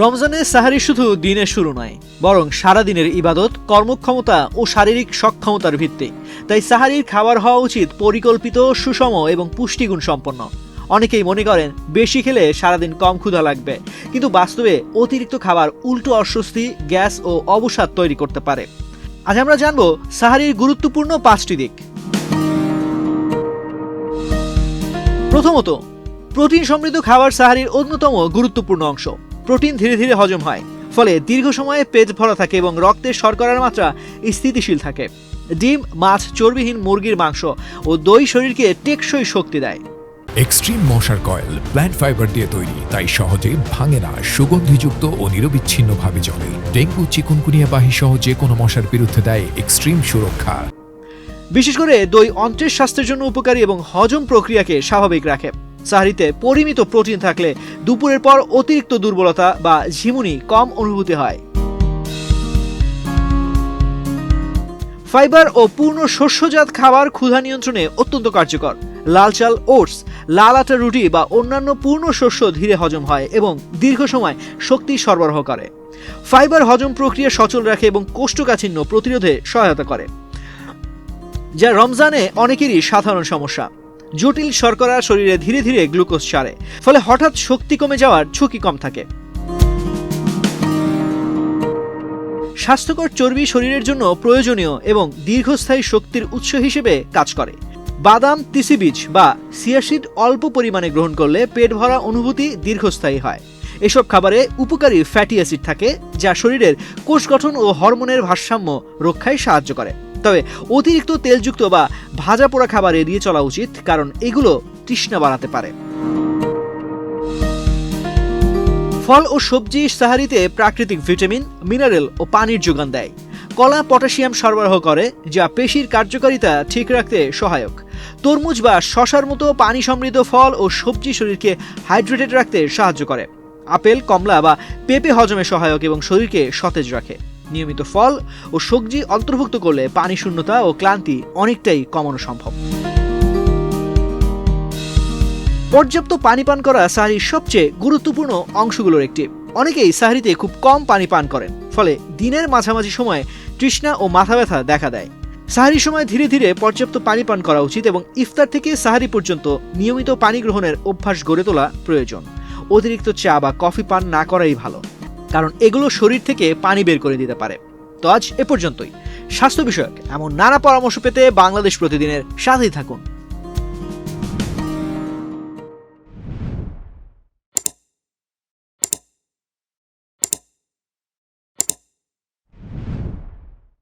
রমজানে সাহারি শুধু দিনের শুরু নয়, বরং সারাদিনের ইবাদত, কর্মক্ষমতা ও শারীরিক সক্ষমতার ভিত্তি। তাই সাহারির খাবার হওয়া উচিত পরিকল্পিত, সুষম এবং পুষ্টিগুণ সম্পন্ন। অনেকেই মনে করেন বেশি খেলে সারাদিন কম ক্ষুধা লাগবে, কিন্তু বাস্তবে অতিরিক্ত খাবার উল্টো অস্বস্তি, গ্যাস ও অবসাদ তৈরি করতে পারে। আজ আমরা জানব সাহারির গুরুত্বপূর্ণ 5টি দিক। প্রথমত, প্রোটিন সমৃদ্ধ খাবার সাহারির অন্যতম গুরুত্বপূর্ণ অংশ। প্রোটিন ধীরে ধীরে হজম হয়, ফলে দীর্ঘ সময়ে পেট ভরা থাকে এবং রক্তে শর্করার মাত্রা স্থিতিশীল থাকে। ডিম, মাছ, চর্বিহীন মুরগির মাংস ও দই শরীরকে টেকসই শক্তি দেয়। এক্সট্রিম মশার কয়েল প্ল্যান্ট ফাইবার দিয়ে তৈরি, তাই সহজে ভাঙে না, সুগন্ধিযুক্ত ও নিরবিচ্ছিন্নভাবে জ্বলে। ডেঙ্গু, চিকুনগুনিয়া বাহি সহ যে কোনো মশার বিরুদ্ধে দেয় এক্সট্রিম সুরক্ষা। বিশেষ করে দই অন্ত্রের স্বাস্থ্যের জন্য উপকারী এবং হজম প্রক্রিয়াকে স্বাভাবিক রাখে। সাহারিতে পরিমিত প্রোটিন থাকলে দুপুরের পর অতিরিক্ত দুর্বলতা বা ঝিমুনি কম অনুভূতি হয়। ফাইবার ও পূর্ণ শস্যজাত খাবার ক্ষুধা নিয়ন্ত্রণে অত্যন্ত কার্যকর। লাল চাল, ওটস, লাল আটা রুটি বা অন্যান্য পূর্ণ শস্য ধীরে হজম হয় এবং দীর্ঘ সময় শক্তি সরবরাহ করে। ফাইবার হজম প্রক্রিয়া সচল রাখে এবং কোষ্ঠকাঠিন্য প্রতিরোধে সহায়তা করে, যা রমজানে অনেকেরই সাধারণ সমস্যা। জটিল শর্করা শরীরে ধীরে ধীরে গ্লুকোজ ছাড়ে, ফলে হঠাৎ শক্তি কমে যাওয়ার ঝুঁকি কম থাকে। স্বাস্থ্যকর চর্বি শরীরের জন্য প্রয়োজনীয় এবং দীর্ঘস্থায়ী শক্তির উৎস হিসেবে কাজ করে। বাদাম, তিসি বীজ বা চিয়া সিড অল্প পরিমাণে গ্রহণ করলে পেট ভরা অনুভূতি দীর্ঘস্থায়ী হয়। এসব খাবারে উপকারী ফ্যাটি অ্যাসিড থাকে, যা শরীরের কোষ গঠন ও হরমোনের ভারসাম্য রক্ষায় সাহায্য করে। তবে অতিরিক্ত তেলযুক্ত বা ভাজা পোড়া খাবার এড়িয়ে চলা উচিত, কারণ এগুলো তৃষ্ণা বাড়াতে পারে। ফল ও সবজি সাহারিতে প্রাকৃতিক ভিটামিন, মিনারেল ও পানির যোগান দেয়। কলা পটাশিয়াম সরবরাহ করে, যা পেশির কার্যকারিতা ঠিক রাখতে সহায়ক। তরমুজ বা শশার মতো পানি সমৃদ্ধ ফল ও সবজি শরীরকে হাইড্রেটেড রাখতে সাহায্য করে। আপেল, কমলা বা পেঁপে হজমে সহায়ক এবং শরীরকে সতেজ রাখে। নিয়মিত ফল ও সবজি অন্তর্ভুক্ত করলে পানি শূন্যতা ও ক্লান্তি অনেকটাই কমানো সম্ভব। পর্যাপ্ত পানি পান করা সাহারির সবচেয়ে গুরুত্বপূর্ণ অংশগুলোর একটি। অনেকেই সাহারিতে খুব কম পানি পান করেন, ফলে দিনের মাঝামাঝি সময়ে তৃষ্ণা ও মাথা ব্যথা দেখা দেয়। সাহারির সময় ধীরে ধীরে পর্যাপ্ত পানি পান করা উচিত এবং ইফতার থেকে সাহারি পর্যন্ত নিয়মিত পানি গ্রহণের অভ্যাস গড়ে তোলা প্রয়োজন। অতিরিক্ত চা বা কফি পান না করাই ভালো, কারণ এগুলো শরীর থেকে পানি বের করে দিতে পারে। তো আজ এ পর্যন্তই। স্বাস্থ্য বিষয়ক এমন নানা পরামর্শ পেতে বাংলাদেশ প্রতিদিনের সাথেই থাকুন।